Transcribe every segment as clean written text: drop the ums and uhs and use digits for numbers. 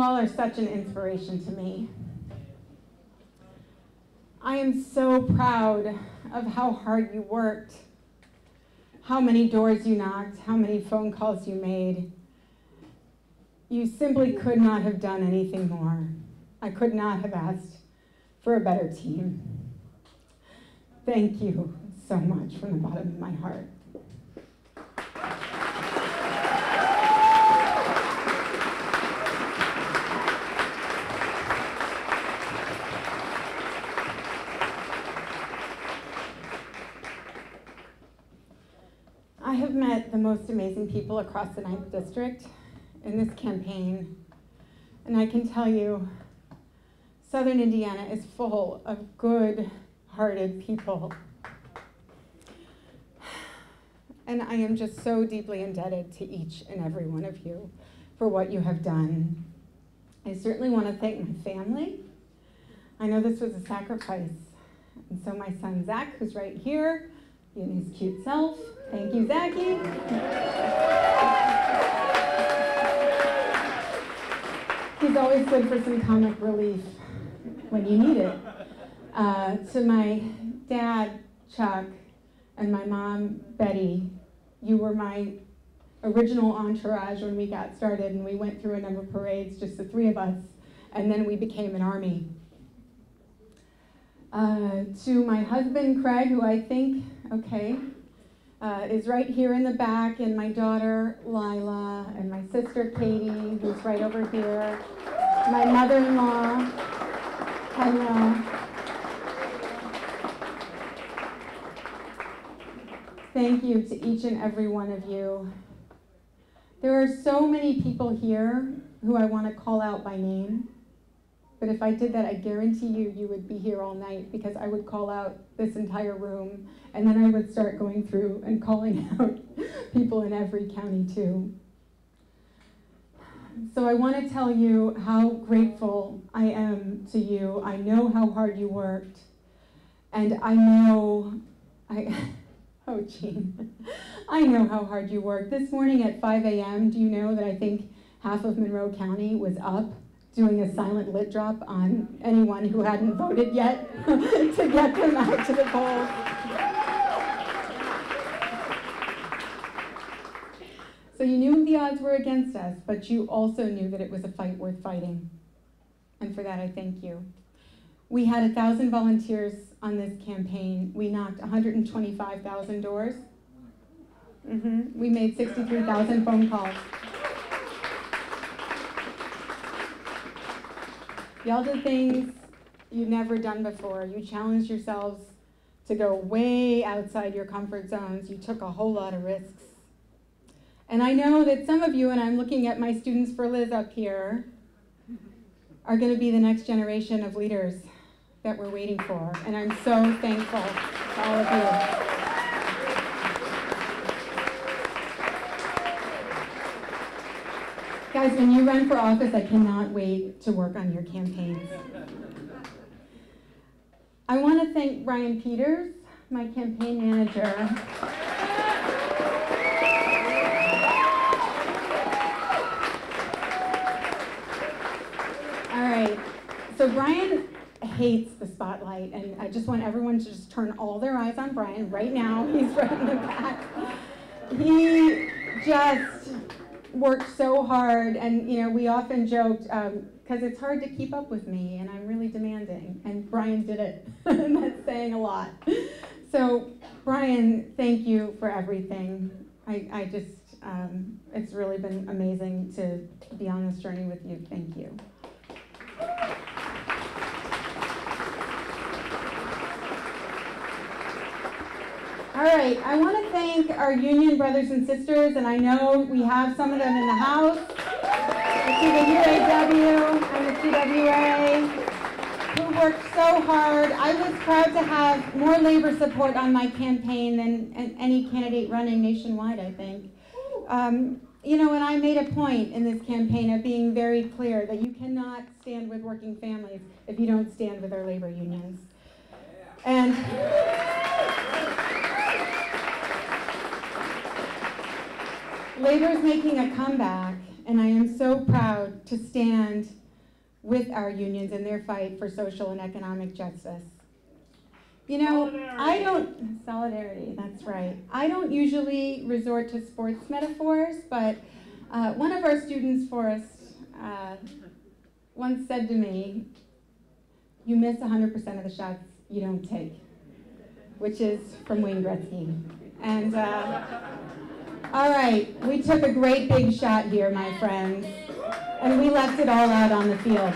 all are such an inspiration to me. I am so proud of how hard you worked, how many doors you knocked, how many phone calls you made. You simply could not have done anything more. I could not have asked for a better team. Thank you so much from the bottom of my heart. I have met the most amazing people across the 9th District in this campaign, and I can tell you, Southern Indiana is full of good-hearted people. And I am just so deeply indebted to each and every one of you for what you have done. I certainly want to thank my family. I know this was a sacrifice. And so my son, Zach, who's right here, being his cute self. Thank you, Zachy. He's always good for some comic relief when you need it. To my dad, Chuck, and my mom, Betty, you were my original entourage when we got started, and we went through a number of parades, just the three of us, and then we became an army. To my husband, Craig, who I think, is right here in the back, and my daughter, Lila, and my sister, Katie, who's right over here, my mother-in-law, Henna. Thank you to each and every one of you. There are so many people here who I want to call out by name, but if I did that, I guarantee you, you would be here all night, because I would call out this entire room, and then I would start going through and calling out people in every county too. So I want to tell you how grateful I am to you. I know how hard you worked, and I know, oh Jean, I know how hard you worked. This morning at 5 a.m., do you know that I think half of Monroe County was up doing a silent lit drop on anyone who hadn't voted yet to get them out to the polls? So you knew the odds were against us, but you also knew that it was a fight worth fighting. And for that, I thank you. We had 1,000 volunteers on this campaign. We knocked 125,000 doors. We made 63,000 phone calls. Y'all did things you've never done before. You challenged yourselves to go way outside your comfort zones. You took a whole lot of risks. And I know that some of you, and I'm looking at my students for Liz up here, are going to be the next generation of leaders that we're waiting for. And I'm so thankful to all of you. Guys, when you run for office, I cannot wait to work on your campaigns. I want to thank Brian Peters, my campaign manager. All right, so Brian hates the spotlight, and I just want everyone to just turn all their eyes on Brian right now. He's right in the back. He just worked so hard, and we often joked, because it's hard to keep up with me, and I'm really demanding, and Brian did it, and that's saying a lot. So Brian, thank you for everything. I just, it's really been amazing to be on this journey with you. Thank you. All right, I want to thank our union brothers and sisters, and I know we have some of them in the house. I see the UAW and the CWA, who worked so hard. I was proud to have more labor support on my campaign than any candidate running nationwide, I think. And I made a point in this campaign of being very clear that you cannot stand with working families if you don't stand with our labor unions. And labor is making a comeback, and I am so proud to stand with our unions in their fight for social and economic justice. You know, solidarity, that's right. I don't usually resort to sports metaphors, but one of our students, Forrest, once said to me, "You miss 100% of the shots you don't take," which is from Wayne Gretzky. And all right, we took a great big shot here, my friends, and we left it all out on the field.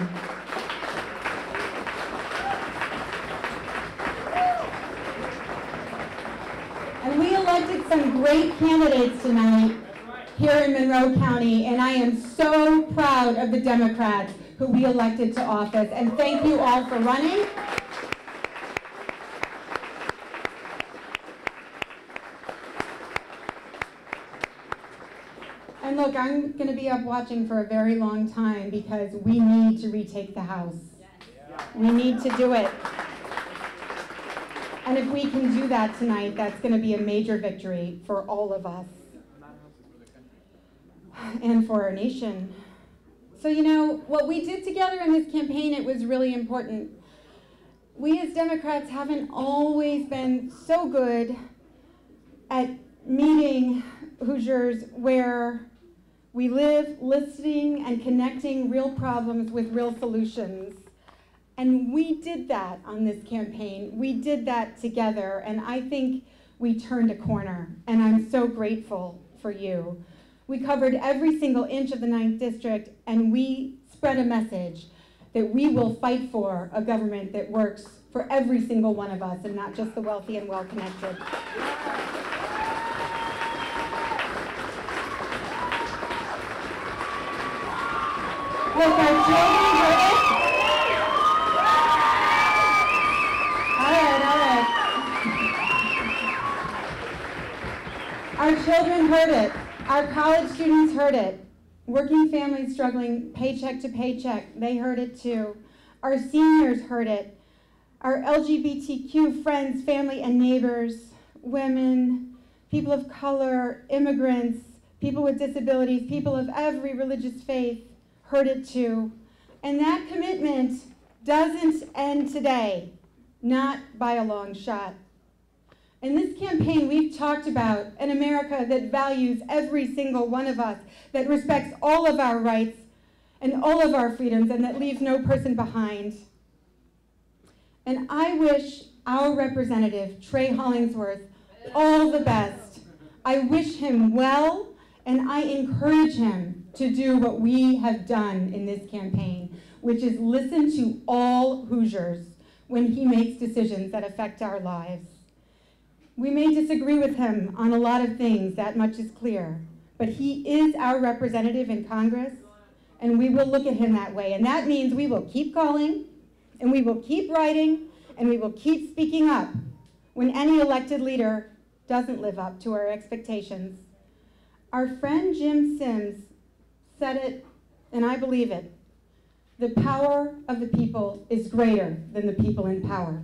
And we elected some great candidates tonight here in Monroe County, and I am so proud of the Democrats who we elected to office, and thank you all for running. And look, I'm going to be up watching for a very long time because we need to retake the House. We need to do it. And if we can do that tonight, that's going to be a major victory for all of us and for our nation. So, you know, what we did together in this campaign, it was really important. We as Democrats haven't always been so good at meeting Hoosiers where we live, listening and connecting real problems with real solutions. And we did that on this campaign. We did that together, and I think we turned a corner, and I'm so grateful for you. We covered every single inch of the 9th District, and we spread a message that we will fight for a government that works for every single one of us, and not just the wealthy and well-connected. Look, our children heard it. All right. Our children heard it. Our college students heard it. Working families struggling paycheck to paycheck, they heard it too. Our seniors heard it. Our LGBTQ friends, family, and neighbors, women, people of color, immigrants, people with disabilities, people of every religious faith, heard it too. And that commitment doesn't end today, not by a long shot. In this campaign, we've talked about an America that values every single one of us, that respects all of our rights and all of our freedoms, and that leaves no person behind. And I wish our representative, Trey Hollingsworth, all the best. I wish him well, and I encourage him to do what we have done in this campaign, which is listen to all Hoosiers when he makes decisions that affect our lives. We may disagree with him on a lot of things, that much is clear, but he is our representative in Congress, and we will look at him that way. And that means we will keep calling, and we will keep writing, and we will keep speaking up when any elected leader doesn't live up to our expectations. Our friend Jim Sims said it, and I believe it. The power of the people is greater than the people in power.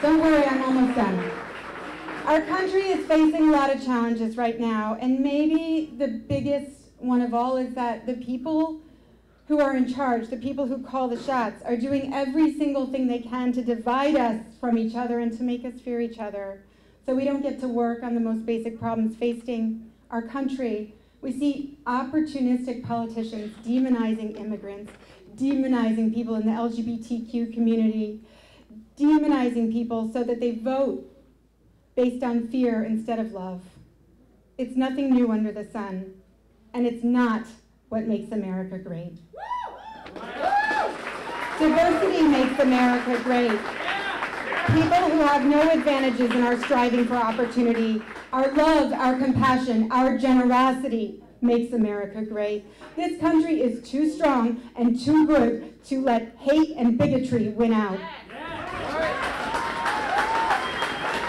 Don't worry, I'm almost done. Our country is facing a lot of challenges right now, and maybe the biggest one of all is that the people who are in charge, the people who call the shots, are doing every single thing they can to divide us from each other and to make us fear each other, so we don't get to work on the most basic problems facing our country. We see opportunistic politicians demonizing immigrants, demonizing people in the LGBTQ community, demonizing people so that they vote based on fear instead of love. It's nothing new under the sun, and it's not what makes America great. Diversity makes America great. People who have no advantages and are striving for opportunity. Our love, our compassion, our generosity makes America great. This country is too strong and too good to let hate and bigotry win out.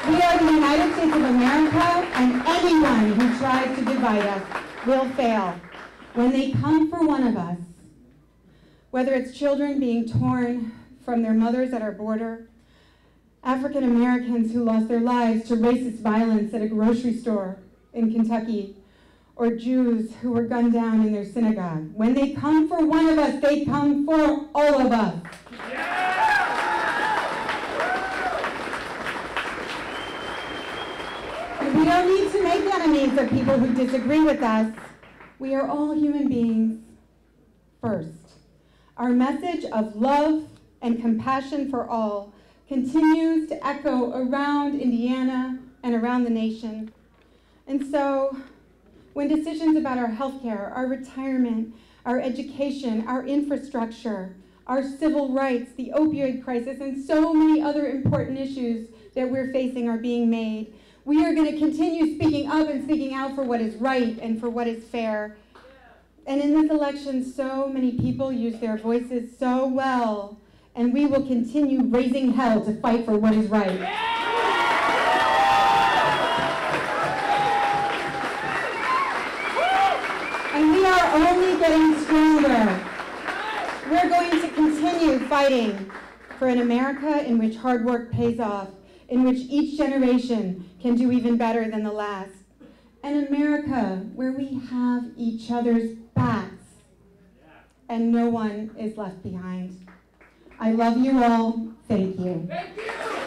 We are the United States of America, and anyone who tries to divide us will fail. When they come for one of us, whether it's children being torn from their mothers at our border, African Americans who lost their lives to racist violence at a grocery store in Kentucky, or Jews who were gunned down in their synagogue. When they come for one of us, they come for all of us. And we don't need to make enemies of people who disagree with us. We are all human beings first. Our message of love and compassion for all continues to echo around Indiana and around the nation. And so, when decisions about our healthcare, our retirement, our education, our infrastructure, our civil rights, the opioid crisis, and so many other important issues that we're facing are being made, we are going to continue speaking up and speaking out for what is right and for what is fair. And in this election, so many people use their voices so well, and we will continue raising hell to fight for what is right. And we are only getting stronger. We're going to continue fighting for an America in which hard work pays off, in which each generation can do even better than the last. An America where we have each other's backs and no one is left behind. I love you all. Thank you. Thank you.